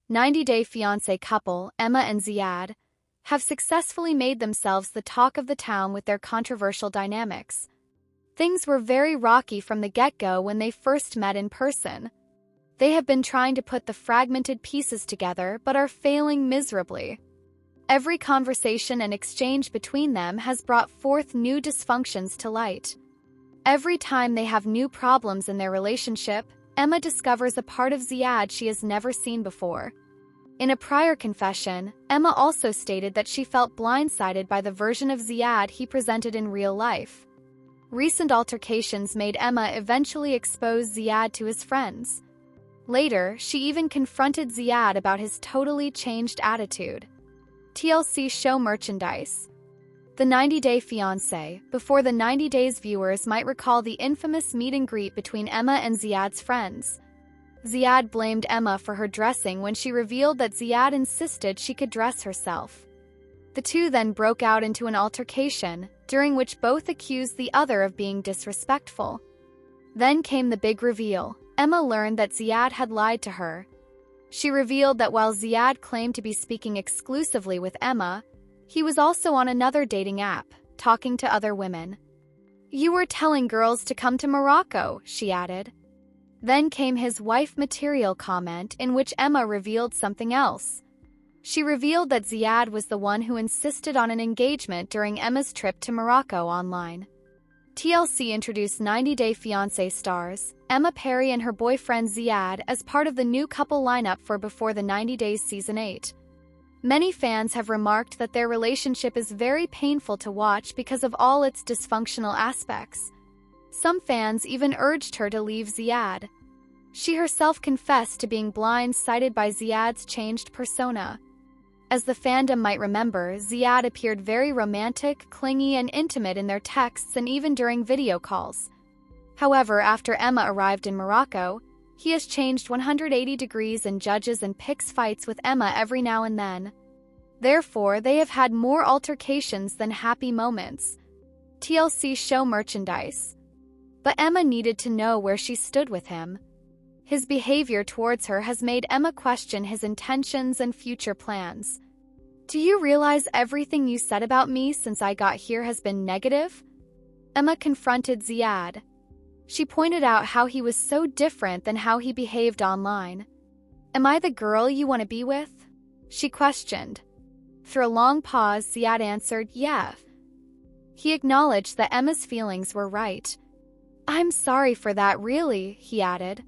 90-day fiancé couple, Emma and Ziad, have successfully made themselves the talk of the town with their controversial dynamics. Things were very rocky from the get-go when they first met in person. They have been trying to put the fragmented pieces together but are failing miserably. Every conversation and exchange between them has brought forth new dysfunctions to light. Every time they have new problems in their relationship, Emma discovers a part of Ziad she has never seen before. In a prior confession, Emma also stated that she felt blindsided by the version of Ziad he presented in real life. Recent altercations made Emma eventually expose Ziad to his friends. Later, she even confronted Ziad about his totally changed attitude. TLC show merchandise. The 90-Day Fiancé. Before the 90 Days, viewers might recall the infamous meet and greet between Emma and Ziad's friends. Ziad blamed Emma for her dressing when she revealed that Ziad insisted she could dress herself. The two then broke out into an altercation, during which both accused the other of being disrespectful. Then came the big reveal. Emma learned that Ziad had lied to her. She revealed that while Ziad claimed to be speaking exclusively with Emma, he was also on another dating app, talking to other women. "You were telling girls to come to Morocco," she added. Then came his wife material comment in which Emma revealed something else. She revealed that Ziad was the one who insisted on an engagement during Emma's trip to Morocco online. TLC introduced 90-Day Fiancé stars, Emma Perry and her boyfriend Ziad, as part of the new couple lineup for Before the 90 Days Season 8. Many fans have remarked that their relationship is very painful to watch because of all its dysfunctional aspects. Some fans even urged her to leave Ziad. She herself confessed to being blindsided by Ziad's changed persona. As the fandom might remember, Ziad appeared very romantic, clingy, and intimate in their texts and even during video calls. However, after Emma arrived in Morocco, he has changed 180 degrees and judges and picks fights with Emma every now and then. Therefore, they have had more altercations than happy moments. TLC show merchandise. But Emma needed to know where she stood with him. His behavior towards her has made Emma question his intentions and future plans. "Do you realize everything you said about me since I got here has been negative?" Emma confronted Ziad. She pointed out how he was so different than how he behaved online. "Am I the girl you want to be with?" she questioned. Through a long pause, Ziad answered, "Yeah." He acknowledged that Emma's feelings were right. "I'm sorry for that, really," he added.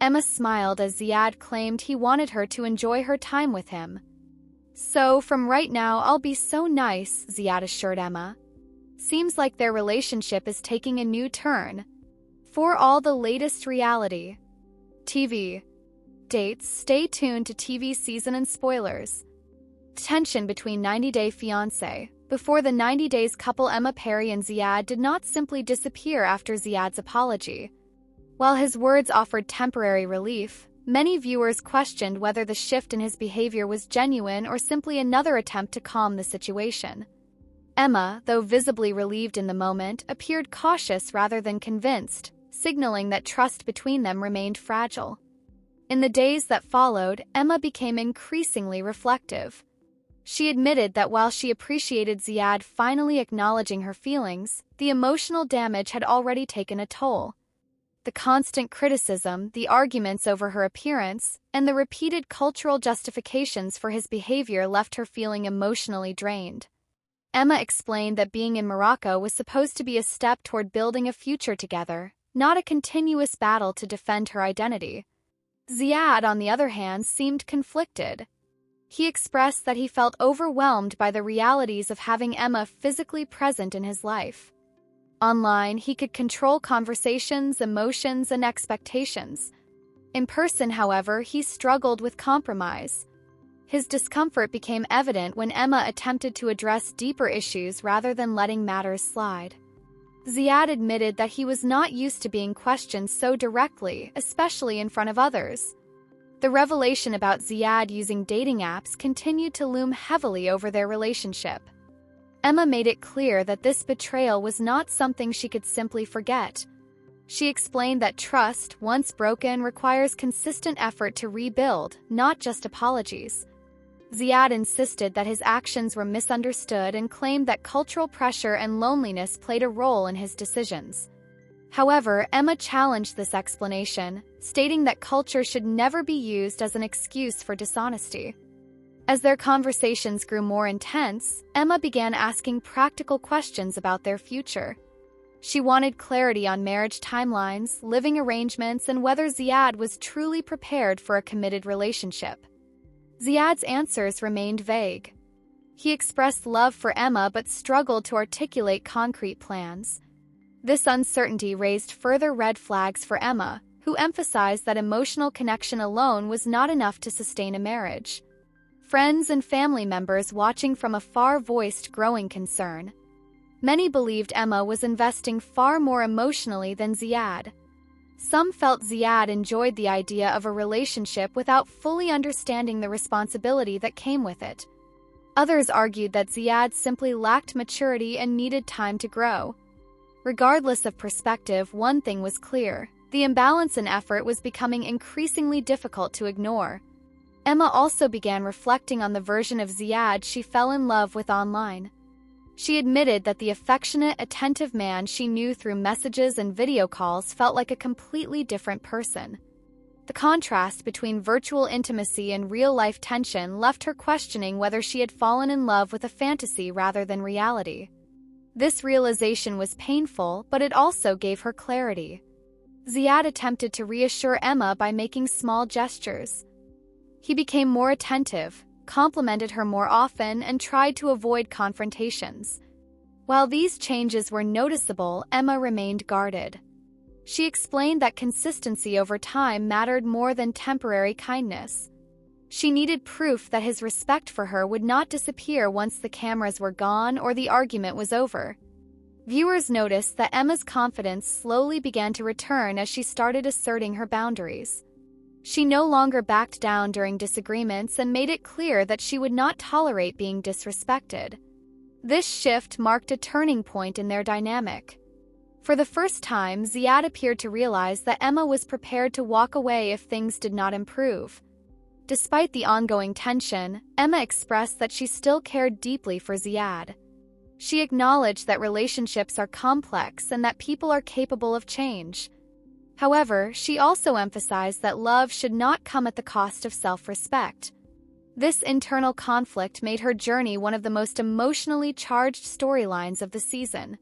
Emma smiled as Ziad claimed he wanted her to enjoy her time with him. "So, from right now, I'll be so nice," Ziad assured Emma. Seems like their relationship is taking a new turn. For all the latest reality TV dates, stay tuned to TV season and spoilers. Tension between 90-Day Fiancé. Before the 90 Days couple, Emma Perry and Ziad did not simply disappear after Ziad's apology. While his words offered temporary relief, many viewers questioned whether the shift in his behavior was genuine or simply another attempt to calm the situation. Emma, though visibly relieved in the moment, appeared cautious rather than convinced, signaling that trust between them remained fragile. In the days that followed, Emma became increasingly reflective. She admitted that while she appreciated Ziad finally acknowledging her feelings, the emotional damage had already taken a toll. The constant criticism, the arguments over her appearance, and the repeated cultural justifications for his behavior left her feeling emotionally drained. Emma explained that being in Morocco was supposed to be a step toward building a future together, not a continuous battle to defend her identity. Ziad, on the other hand, seemed conflicted. He expressed that he felt overwhelmed by the realities of having Emma physically present in his life. Online, he could control conversations, emotions, and expectations. In person, however, he struggled with compromise. His discomfort became evident when Emma attempted to address deeper issues rather than letting matters slide. Ziad admitted that he was not used to being questioned so directly, especially in front of others. The revelation about Ziad using dating apps continued to loom heavily over their relationship. Emma made it clear that this betrayal was not something she could simply forget. She explained that trust, once broken, requires consistent effort to rebuild, not just apologies. Ziad insisted that his actions were misunderstood and claimed that cultural pressure and loneliness played a role in his decisions. However, Emma challenged this explanation, stating that culture should never be used as an excuse for dishonesty. As their conversations grew more intense, Emma began asking practical questions about their future. She wanted clarity on marriage timelines, living arrangements, and whether Ziad was truly prepared for a committed relationship. Ziad's answers remained vague. He expressed love for Emma but struggled to articulate concrete plans. This uncertainty raised further red flags for Emma, who emphasized that emotional connection alone was not enough to sustain a marriage. Friends and family members watching from afar voiced growing concern. Many believed Emma was investing far more emotionally than Ziad. Some felt Ziad enjoyed the idea of a relationship without fully understanding the responsibility that came with it. Others argued that Ziad simply lacked maturity and needed time to grow. Regardless of perspective, one thing was clear: the imbalance in effort was becoming increasingly difficult to ignore. Emma also began reflecting on the version of Ziad she fell in love with online. She admitted that the affectionate, attentive man she knew through messages and video calls felt like a completely different person. The contrast between virtual intimacy and real-life tension left her questioning whether she had fallen in love with a fantasy rather than reality. This realization was painful, but it also gave her clarity. Ziad attempted to reassure Emma by making small gestures. He became more attentive, complimented her more often, and tried to avoid confrontations. While these changes were noticeable, Emma remained guarded. She explained that consistency over time mattered more than temporary kindness. She needed proof that his respect for her would not disappear once the cameras were gone or the argument was over. Viewers noticed that Emma's confidence slowly began to return as she started asserting her boundaries. She no longer backed down during disagreements and made it clear that she would not tolerate being disrespected. This shift marked a turning point in their dynamic. For the first time, Ziad appeared to realize that Emma was prepared to walk away if things did not improve. Despite the ongoing tension, Emma expressed that she still cared deeply for Ziad. She acknowledged that relationships are complex and that people are capable of change. However, she also emphasized that love should not come at the cost of self-respect. This internal conflict made her journey one of the most emotionally charged storylines of the season.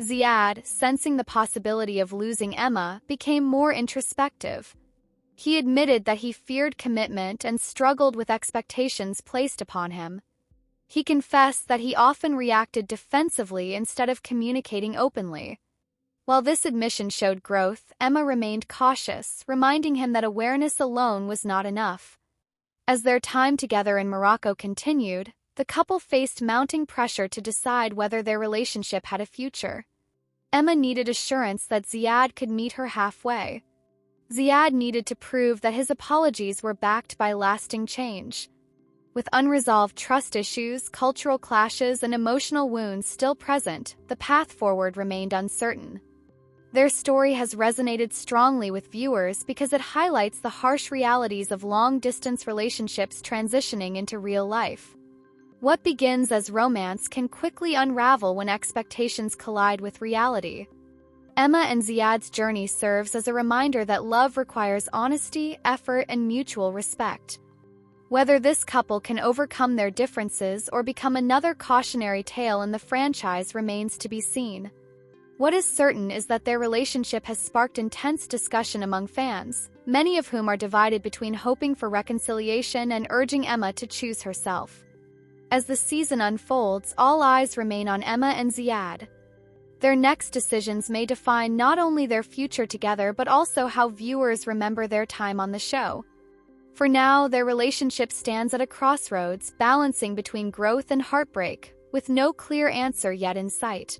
Ziad, sensing the possibility of losing Emma, became more introspective. He admitted that he feared commitment and struggled with expectations placed upon him. He confessed that he often reacted defensively instead of communicating openly. While this admission showed growth, Emma remained cautious, reminding him that awareness alone was not enough. As their time together in Morocco continued, the couple faced mounting pressure to decide whether their relationship had a future. Emma needed assurance that Ziad could meet her halfway. Ziad needed to prove that his apologies were backed by lasting change. With unresolved trust issues, cultural clashes, and emotional wounds still present, the path forward remained uncertain. Their story has resonated strongly with viewers because it highlights the harsh realities of long-distance relationships transitioning into real life. What begins as romance can quickly unravel when expectations collide with reality. Emma and Ziad's journey serves as a reminder that love requires honesty, effort, and mutual respect. Whether this couple can overcome their differences or become another cautionary tale in the franchise remains to be seen. What is certain is that their relationship has sparked intense discussion among fans, many of whom are divided between hoping for reconciliation and urging Emma to choose herself. As the season unfolds, all eyes remain on Emma and Ziad. Their next decisions may define not only their future together but also how viewers remember their time on the show. For now, their relationship stands at a crossroads, balancing between growth and heartbreak, with no clear answer yet in sight.